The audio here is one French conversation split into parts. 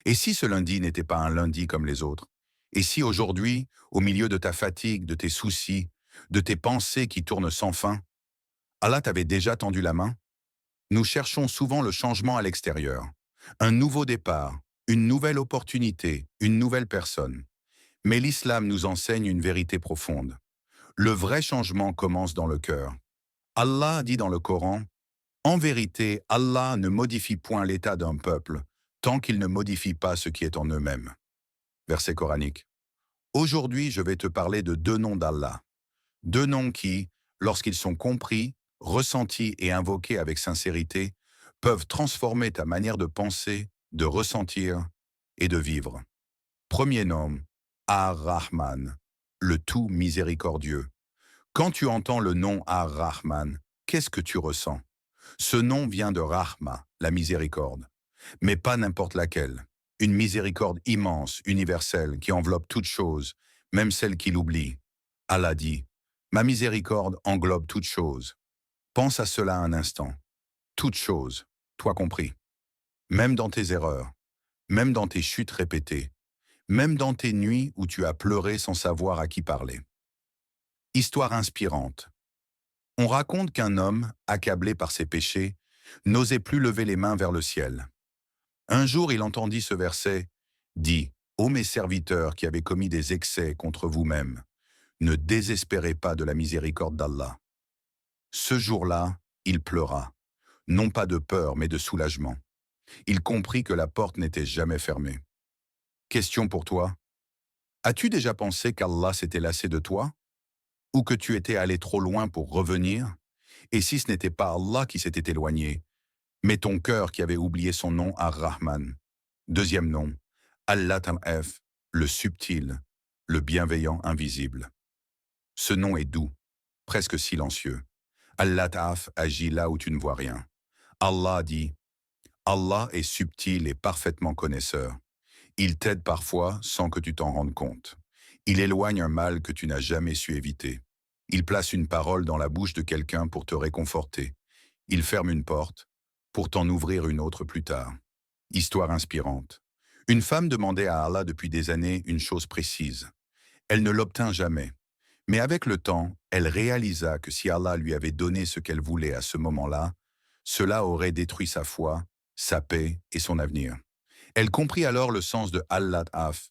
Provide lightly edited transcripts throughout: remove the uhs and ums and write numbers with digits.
Et si ce lundi n'était pas un lundi comme les autres? Et si aujourd'hui, au milieu de ta fatigue, de tes soucis, de tes pensées qui tournent sans fin, Allah t'avait déjà tendu la main? Nous cherchons souvent le changement à l'extérieur. Un nouveau départ, une nouvelle opportunité, une nouvelle personne. Mais l'islam nous enseigne une vérité profonde. Le vrai changement commence dans le cœur. Allah dit dans le Coran, en vérité, Allah ne modifie point l'état d'un peuple tant qu'il ne modifie pas ce qui est en eux-mêmes. Verset coranique. Aujourd'hui, je vais te parler de deux noms d'Allah. Deux noms qui, lorsqu'ils sont compris, ressentis et invoqués avec sincérité, peuvent transformer ta manière de penser, de ressentir et de vivre. Premier nom, Ar-Rahman, le tout miséricordieux. Quand tu entends le nom Ar-Rahman, qu'est-ce que tu ressens? Ce nom vient de Rahma, la miséricorde, mais pas n'importe laquelle. Une miséricorde immense, universelle, qui enveloppe toute chose, même celle qui l'oublie. Allah dit, ma miséricorde englobe toute chose. Pense à cela un instant. Toute chose, toi compris. Même dans tes erreurs, même dans tes chutes répétées, même dans tes nuits où tu as pleuré sans savoir à qui parler. Histoire inspirante. On raconte qu'un homme, accablé par ses péchés, n'osait plus lever les mains vers le ciel. Un jour, il entendit ce verset, dit, ô mes serviteurs qui avez commis des excès contre vous-mêmes, ne désespérez pas de la miséricorde d'Allah. Ce jour-là, il pleura, non pas de peur, mais de soulagement. Il comprit que la porte n'était jamais fermée. Question pour toi. As-tu déjà pensé qu'Allah s'était lassé de toi? Ou que tu étais allé trop loin pour revenir? Et si ce n'était pas Allah qui s'était éloigné, mais ton cœur qui avait oublié son nom Ar-Rahman? Deuxième nom, Al-Latif, le subtil, le bienveillant invisible. Ce nom est doux, presque silencieux. Al-Lataf agit là où tu ne vois rien. Allah dit, Allah est subtil et parfaitement connaisseur. Il t'aide parfois sans que tu t'en rendes compte. Il éloigne un mal que tu n'as jamais su éviter. Il place une parole dans la bouche de quelqu'un pour te réconforter. Il ferme une porte pour t'en ouvrir une autre plus tard. Histoire inspirante. Une femme demandait à Allah depuis des années une chose précise. Elle ne l'obtint jamais. Mais avec le temps, elle réalisa que si Allah lui avait donné ce qu'elle voulait à ce moment-là, cela aurait détruit sa foi, sa paix et son avenir. Elle comprit alors le sens de Al-Lataf.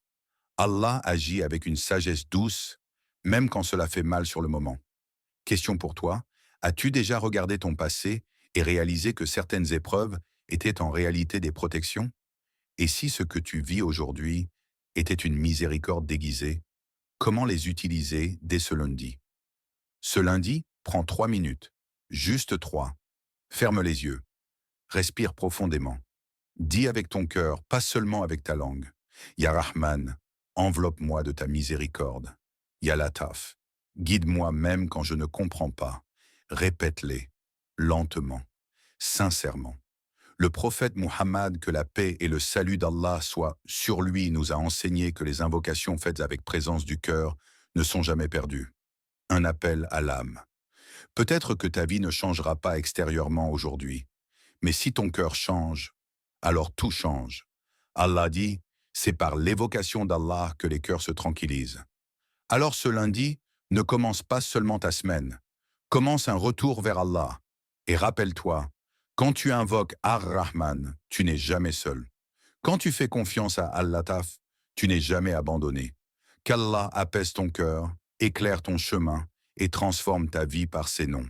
Allah agit avec une sagesse douce, même quand cela fait mal sur le moment. Question pour toi, as-tu déjà regardé ton passé et réalisé que certaines épreuves étaient en réalité des protections? Et si ce que tu vis aujourd'hui était une miséricorde déguisée, comment les utiliser dès ce lundi? Ce lundi, prends 3 minutes, juste 3. Ferme les yeux, respire profondément. Dis avec ton cœur, pas seulement avec ta langue. Ya Rahman, enveloppe-moi de ta miséricorde. Ya Lataf, guide-moi même quand je ne comprends pas. Répète-les, lentement, sincèrement. Le prophète Muhammad, que la paix et le salut d'Allah soient sur lui, nous a enseigné que les invocations faites avec présence du cœur ne sont jamais perdues. Un appel à l'âme. Peut-être que ta vie ne changera pas extérieurement aujourd'hui, mais si ton cœur change, alors tout change. Allah dit, c'est par l'évocation d'Allah que les cœurs se tranquillisent. Alors ce lundi, ne commence pas seulement ta semaine, commence un retour vers Allah. Et rappelle-toi, quand tu invoques Ar-Rahman, tu n'es jamais seul. Quand tu fais confiance à Al-Lataf, tu n'es jamais abandonné. Qu'Allah apaise ton cœur, éclaire ton chemin et transforme ta vie par ses noms.